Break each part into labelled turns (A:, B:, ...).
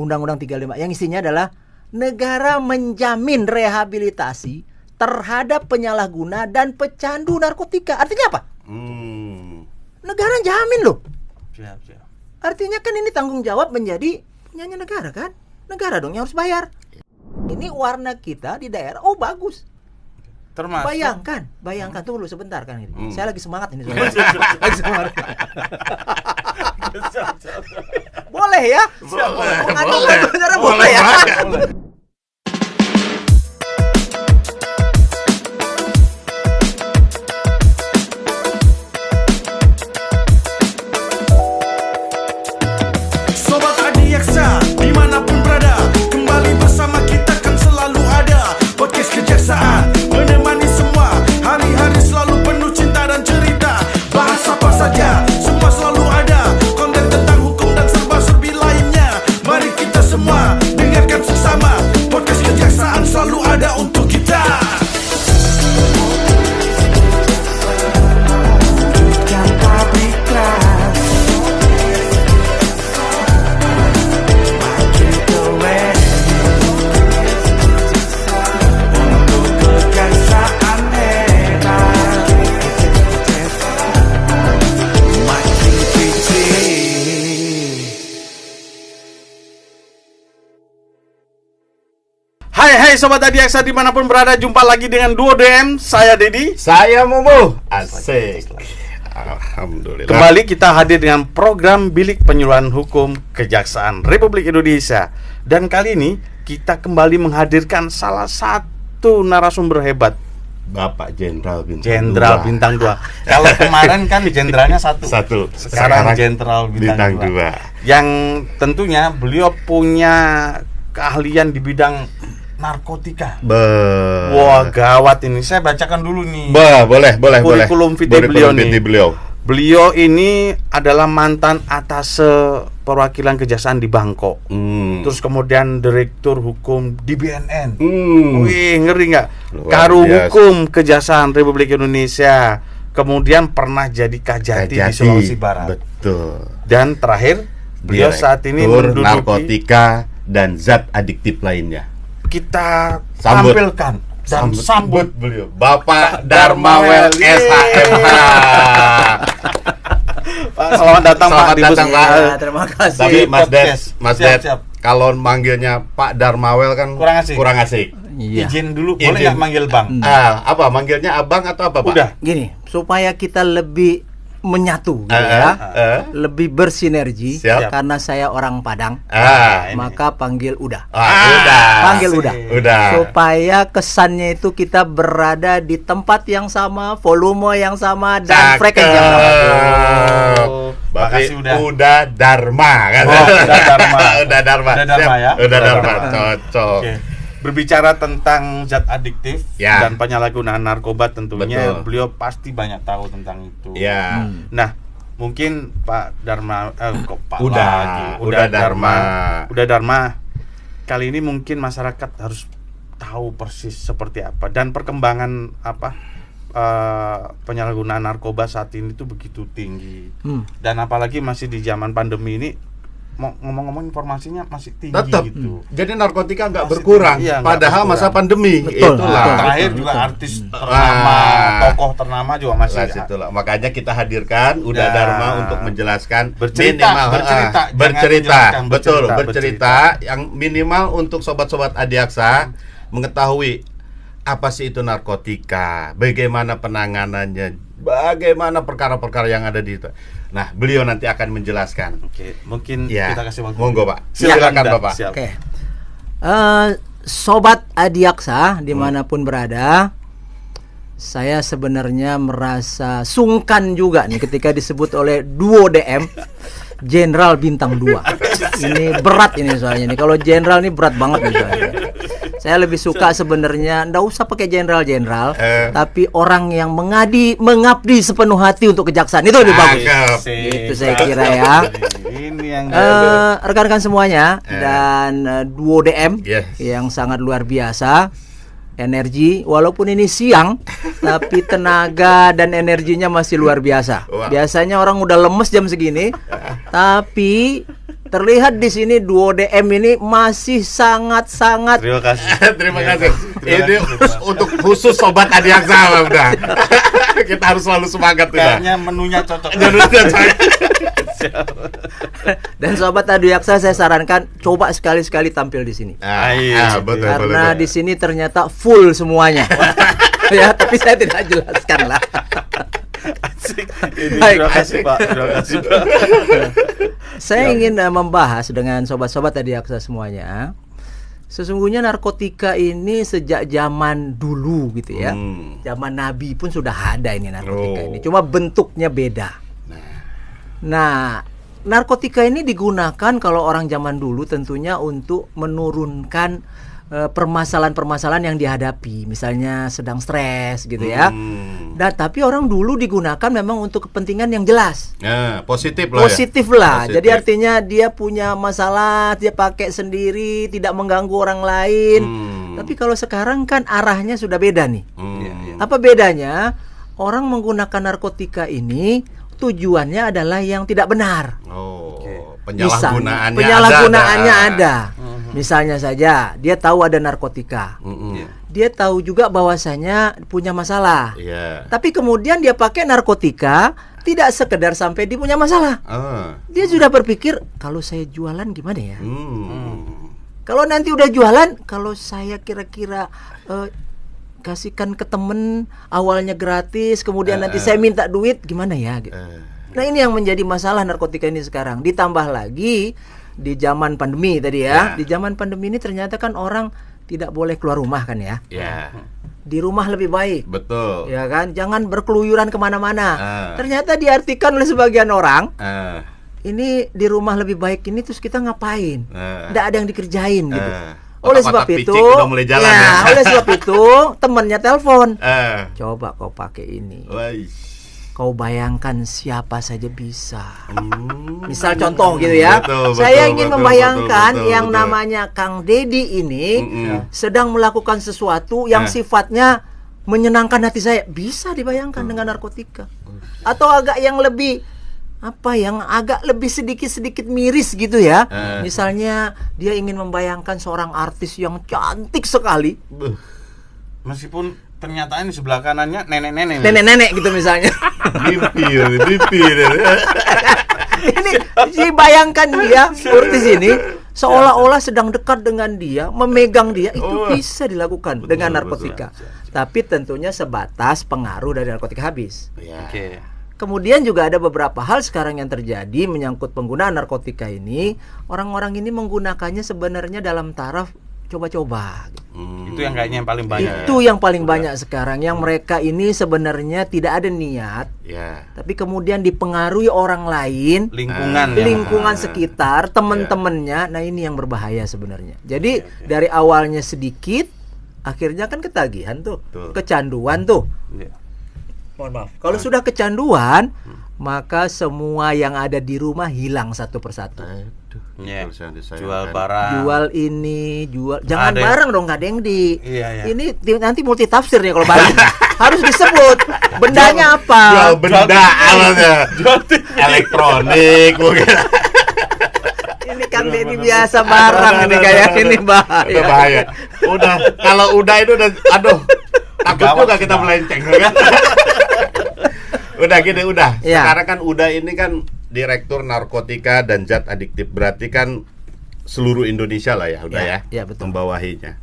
A: Undang-Undang 35 yang isinya adalah negara menjamin rehabilitasi terhadap penyalahguna dan pecandu narkotika. Artinya apa? Negara jamin loh.
B: Siap.
A: Artinya kan ini tanggung jawab menjadi punyanya negara kan? Negara dong yang harus bayar. Ini warna kita di daerah, bagus.
B: Termasuk
A: Bayangkan tunggu dulu sebentar kan ini. Saya lagi semangat ini soalnya. Lagi semangat. Boleh ya? Boleh ya?
C: Sobat Adiaksa, dimanapun berada, kembali bersama kita kan selalu ada. Podcast Kejaksaan menemani semua, hari-hari selalu penuh cinta dan cerita. Bahas apa saja, semua selalu ada. Konten tentang hukum dan serba-serbi lainnya. Mari kita semua dengarkan sesama. Podcast Kejaksaan selalu ada untuk kita.
B: Hai Sobat Adiaksa dimanapun berada, jumpa lagi dengan Duo DM. Saya Dedi.
D: Saya Momo. Asik. Alhamdulillah.
B: Kembali kita hadir dengan program Bilik Penyuluhan Hukum Kejaksaan Republik Indonesia. Dan kali ini kita kembali menghadirkan salah satu narasumber hebat,
D: Bapak Jenderal
B: Bintang 2. Kalau kemarin kan jenderalnya satu. Sekarang Jenderal Bintang 2. Yang tentunya beliau punya keahlian di bidang narkotika. Wah, gawat ini. Saya bacakan dulu nih.
D: Boleh.
B: Kurikulum vitae beliau nih. Beliau ini adalah mantan atase perwakilan kejaksaan di Bangkok. Terus kemudian direktur hukum di BNN. Wih, ngeri nggak? Karu Hukum Kejaksaan Republik Indonesia. Kemudian pernah jadi Kajati di Sulawesi Barat.
D: Betul.
B: Dan terakhir, beliau saat ini
D: menduduki narkotika dan zat adiktif lainnya.
B: Kita tampilkan dan sambut
D: beliau, Bapak Darmawel SHMH.
B: Selamat datang Pak.
A: Terima kasih.
D: Tapi Mas Ded, kalau manggilnya Pak Darmawel kan kurang asik.
A: Iya.
B: Izin dulu, boleh nggak manggil Bang?
D: Apa manggilnya Abang atau apa Pak?
B: Udah.
A: Gini, supaya kita lebih menyatu gitu lebih bersinergi.
D: Siap.
A: Karena saya orang Padang, maka panggil udah. Panggil udah. Supaya kesannya itu kita berada di tempat yang sama, volume yang sama, dan frekuensi yang sama.
D: Makasih udah Dharma kan? Udah Dharma
B: ya.
D: Udah Dharma, cocok.
B: Okay. Berbicara tentang zat adiktif dan penyalahgunaan narkoba, tentunya beliau pasti banyak tahu tentang itu. Nah, mungkin Pak Dharma Udah Dharma. Kali ini mungkin masyarakat harus tahu persis seperti apa dan perkembangan penyalahgunaan narkoba saat ini itu begitu tinggi. Dan apalagi masih di zaman pandemi ini, ngomong-ngomong informasinya masih tinggi.
D: Tetap.
B: Gitu.
D: Jadi narkotika nggak berkurang, padahal
B: berkurang.
D: masa pandemi.
B: Itulah. Terakhir juga artis ternama, tokoh ternama juga masih.
D: Itulah. Makanya kita hadirkan Udah Dharma untuk menjelaskan
B: bercerita
D: yang minimal untuk sobat-sobat Adiaksa mengetahui apa sih itu narkotika, bagaimana penanganannya, bagaimana perkara-perkara yang ada di itu. Nah, beliau nanti akan menjelaskan.
B: Oke, mungkin kita kasih waktu.
D: Monggo, Pak. Silakan, Bapak.
A: Oke. Sobat Adiaksa dimanapun berada, saya sebenarnya merasa sungkan juga nih ketika disebut oleh Duo DM Jenderal Bintang 2. Ini berat ini soalnya nih. Kalau jenderal ini berat banget nih soalnya. Saya lebih suka sebenarnya nggak usah pakai jenderal, tapi orang yang mengabdi sepenuh hati untuk kejaksaan itu lebih bagus. Itu saya kira ya.
B: Ini yang
A: rekan-rekan semuanya dan Duo DM yang sangat luar biasa. Energi, walaupun ini siang, tapi tenaga dan energinya masih luar biasa. Biasanya orang udah lemes jam segini, tapi Terlihat di sini duo DM ini masih sangat-sangat.
D: Terima kasih. Terima kasih. Ini untuk khusus sobat Adiaksa udah. Kita harus selalu semangat udah.
B: Kayaknya menunya cocok.
A: Dan sobat Adiaksa saya sarankan coba sekali-sekali tampil di sini.
D: Betul.
A: Karena di sini ternyata full semuanya. Ya, tapi saya tidak jelaskan lah.
B: Terima kasih Pak. Terima kasih Pak.
A: Saya ingin membahas dengan sobat-sobat Adiaksa semuanya. Sesungguhnya narkotika ini sejak zaman dulu gitu ya. Zaman Nabi pun sudah ada ini narkotika ini. Cuma bentuknya beda. Nah, narkotika ini digunakan kalau orang zaman dulu tentunya untuk menurunkan permasalahan-permasalahan yang dihadapi, misalnya sedang stres gitu ya. Dan tapi orang dulu digunakan memang untuk kepentingan yang jelas.
D: Positif lah.
A: Positif lah. Jadi artinya dia punya masalah, dia pakai sendiri, tidak mengganggu orang lain. Tapi kalau sekarang kan arahnya sudah beda nih. Apa bedanya? Orang menggunakan narkotika ini tujuannya adalah yang tidak benar. Penyalahgunaannya ada. Misalnya saja dia tahu ada narkotika. Dia tahu juga bahwasanya punya masalah. Tapi kemudian dia pakai narkotika tidak sekedar sampai dia punya masalah. Dia sudah berpikir kalau saya jualan gimana ya? Kalau nanti udah jualan, kalau saya kira-kira kasihkan ke temen awalnya gratis, kemudian nanti saya minta duit gimana ya? Nah ini yang menjadi masalah narkotika ini sekarang. Ditambah lagi di zaman pandemi tadi ya. Di zaman pandemi ini ternyata kan orang tidak boleh keluar rumah kan ya. Di rumah lebih baik.
D: Betul.
A: Ya kan, jangan berkeluyuran kemana-mana. Ternyata diartikan oleh sebagian orang, ini di rumah lebih baik ini terus kita ngapain? Tidak ada yang dikerjain gitu. Oleh sebab itu, oleh sebab itu temannya telepon. Coba kau pakai ini. Kau bayangkan siapa saja bisa. Misal contoh gitu ya. Saya ingin membayangkan yang namanya Kang Dedi ini sedang melakukan sesuatu yang sifatnya menyenangkan hati saya. Bisa dibayangkan dengan narkotika. Atau agak yang lebih yang agak lebih sedikit miris gitu ya. Misalnya dia ingin membayangkan seorang artis yang cantik sekali.
B: Meskipun ternyata ini sebelah kanannya
A: nenek-nenek gitu misalnya.
D: Mimpi.
A: Ini bayangkan dia artis ini seolah-olah sedang dekat dengan dia, memegang dia, itu bisa dilakukan dengan narkotika. Tapi tentunya sebatas pengaruh dari narkotika habis. Kemudian juga ada beberapa hal sekarang yang terjadi menyangkut penggunaan narkotika ini. Orang-orang ini menggunakannya sebenarnya dalam taraf coba-coba.
B: Itu yang kayaknya yang paling banyak.
A: Itu yang paling banyak sekarang. Yang mereka ini sebenarnya tidak ada niat, tapi kemudian dipengaruhi orang lain, lingkungan sekitar, teman-temannya. Nah ini yang berbahaya sebenarnya. Jadi dari awalnya sedikit, akhirnya kan ketagihan tuh, kecanduan tuh. Mohon maaf. Kalau sudah kecanduan, maka semua yang ada di rumah hilang satu persatu.
B: Jual barang,
A: jual ini, jangan barang dong, nggak ada yang di. Ini nanti multi tafsir nih kalau barang. Harus disebut bendanya apa.
D: Jual benda alatnya. Elektronik mungkin.
A: Ini kan ini biasa barang ini kayak ini bahaya.
D: Udah kalau udah itu udah takut juga kita melenceng kan. Udah. Sekarang kan udah ini kan Direktur Narkotika dan Zat Adiktif, berarti kan seluruh Indonesia lah ya, udah ya
A: betul.
D: Membawahinya.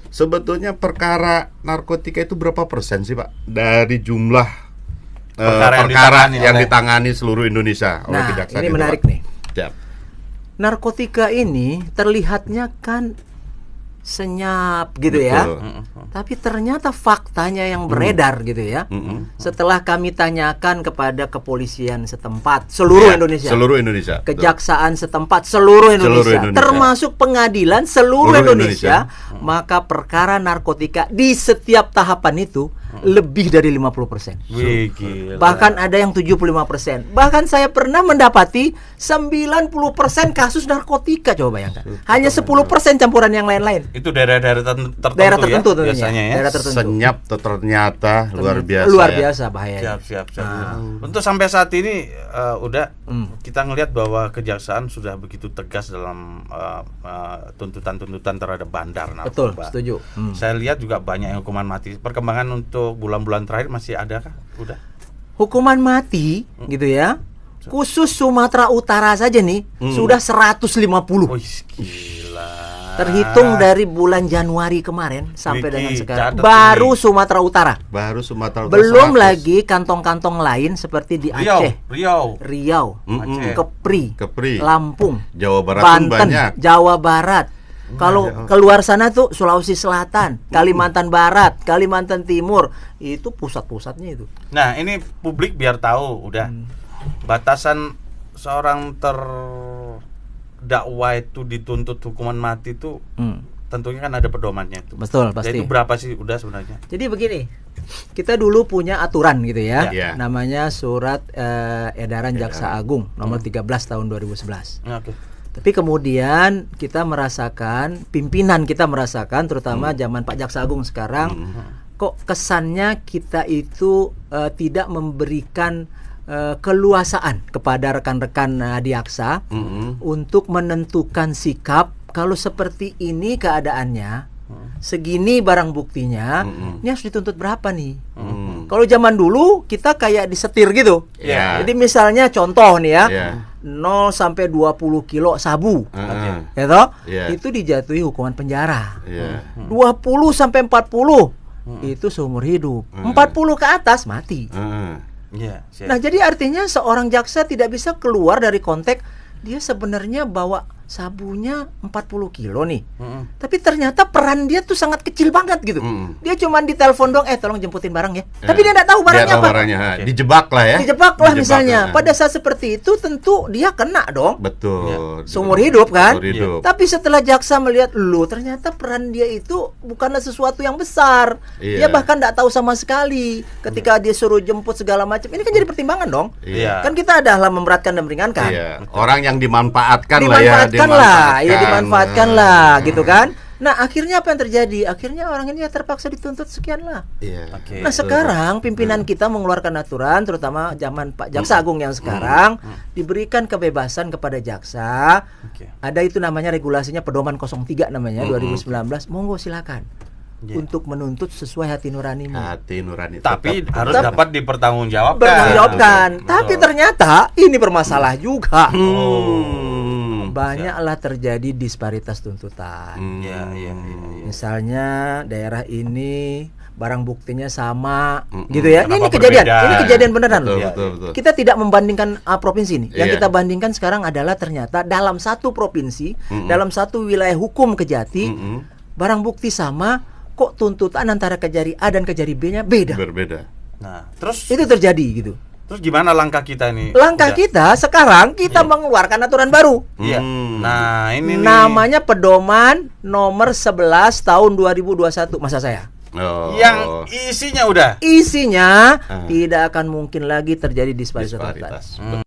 D: Sebetulnya perkara narkotika itu berapa persen sih Pak dari jumlah perkara yang ditangani seluruh Indonesia oleh Kejaksaan?
A: Ini menarik nih. Narkotika ini terlihatnya kan senyap gitu ya. Tapi ternyata faktanya yang beredar gitu ya. Setelah kami tanyakan kepada kepolisian setempat seluruh Indonesia, kejaksaan setempat seluruh Indonesia, termasuk pengadilan seluruh Indonesia, maka perkara narkotika di setiap tahapan itu lebih dari 50%. Bahkan ada yang 75%. Bahkan saya pernah mendapati 90% kasus narkotika, coba bayangkan. Hanya 10% campuran yang lain-lain.
B: Itu daerah-daerah tertentu.
A: Daerah tertentu
B: biasanya ya.
A: daerah tertentu.
D: Senyap ternyata luar biasa.
A: Luar
D: ya.
A: biasa bahaya.
B: Siap. Untuk sampai saat ini udah kita ngelihat bahwa kejaksaan sudah begitu tegas dalam tuntutan-tuntutan terhadap bandar
A: Betul,
B: narkoba.
A: setuju.
B: Saya lihat juga banyak yang hukuman mati. Perkembangan untuk bulan-bulan terakhir masih ada kah? Udah.
A: Hukuman mati gitu ya. Khusus Sumatera Utara saja nih sudah 150.
B: Wih, gila.
A: Terhitung dari bulan Januari kemarin sampai
B: Wiki,
A: dengan sekarang
B: catat
A: baru
B: ini.
A: Sumatera Utara.
D: Baru Sumatera Utara
A: Belum
D: 100.
A: lagi kantong-kantong lain seperti di Aceh, Riau,
D: Kepri,
A: Lampung,
D: Jawa Barat pun
A: Banten,
D: banyak.
A: Jawa Barat. Kalau keluar sana tuh Sulawesi Selatan, Kalimantan Barat, Kalimantan Timur, itu pusat-pusatnya itu.
B: Nah, ini publik biar tahu udah batasan seorang terdakwa itu dituntut hukuman mati itu tentunya kan ada pedomannya itu.
A: Betul, pasti.
B: Jadi berapa sih udah sebenarnya?
A: Jadi begini, kita dulu punya aturan gitu ya,
D: Ya.
A: namanya Surat Edaran Jaksa Agung nomor 13 tahun 2011.
B: Oke.
A: Tapi kemudian kita merasakan, pimpinan kita merasakan, terutama zaman Pak Jaksa Agung sekarang, kok kesannya kita itu tidak memberikan keluasaan kepada rekan-rekan Adiaksa untuk menentukan sikap. Kalau seperti ini keadaannya, segini barang buktinya, ini harus dituntut berapa nih? Kalau zaman dulu kita kayak disetir gitu.
D: Ya.
A: Jadi misalnya contoh nih ya,
D: Ya.
A: 0 sampai 20 kilo sabu, ya toh? Itu dijatuhi hukuman penjara. 20 sampai 40 itu seumur hidup. 40 ke atas mati.
B: Iya, siap.
A: Nah, jadi artinya seorang jaksa tidak bisa keluar dari konteks dia sebenarnya bawa sabunya 40 kilo nih. Tapi ternyata peran dia tuh sangat kecil banget gitu. Dia cuma ditelepon dong, tolong jemputin barang ya. Tapi dia enggak tahu barangnya apa.
D: Dijebak lah ya.
A: Dijebak lah misalnya. Pada saat seperti itu tentu dia kena dong.
D: Betul.
A: Seumur hidup kan.
D: Seumur hidup.
A: Tapi setelah jaksa melihat, loh ternyata peran dia itu bukanlah sesuatu yang besar.
D: Iya.
A: Dia bahkan enggak tahu sama sekali. Ketika dia suruh jemput segala macam, ini kan jadi pertimbangan dong.
D: Iya.
A: Kan kita adalah memberatkan dan meringankan.
D: Iya. Orang yang dimanfaatkan
A: Dimanfaatkan lah, ya dimanfaatkan lah, gitu
D: kan.
A: kan. Nah, akhirnya apa yang terjadi? Akhirnya orang ini ya terpaksa dituntut sekian lah.
D: Iya.
B: Oke.
A: Nah, sekarang pimpinan kita mengeluarkan aturan, terutama zaman Pak Jaksa Agung yang sekarang, diberikan kebebasan kepada jaksa.
B: Oke.
A: Ada itu namanya regulasinya pedoman 03 namanya 2019. Monggo silakan untuk menuntut sesuai hati nuranimu.
D: Hati nurani.
B: Tapi
D: tetap.
B: harus dapat dipertanggungjawabkan.
A: Bertanggungjawabkan.
B: Betul.
A: Tapi ternyata ini bermasalah juga.
D: Hmm.
A: Banyaklah terjadi disparitas tuntutan.
B: Iya.
A: Misalnya daerah ini barang buktinya sama, gitu ya. Ini
B: Kenapa
A: kejadian,
B: berbeda?
A: ini kejadian beneran
D: Betul,
A: loh.
D: betul.
A: Kita tidak membandingkan provinsi ini. Yang
D: Iya.
A: kita bandingkan sekarang adalah ternyata dalam satu provinsi, dalam satu wilayah hukum Kejati, barang bukti sama, kok tuntutan antara Kejari A dan Kejari B-nya beda.
D: Berbeda.
B: Nah, terus
A: Itu terjadi gitu.
B: gimana langkah kita ini?
A: Langkah
B: Udah.
A: kita sekarang kita mengeluarkan aturan baru.
B: Iya. Nah, ini nih.
A: Namanya pedoman nomor 11 tahun 2021 masa saya.
D: Oh.
B: Yang isinya udah.
A: Isinya tidak akan mungkin lagi terjadi disparitas.
D: Disparitas.
A: tuntutan.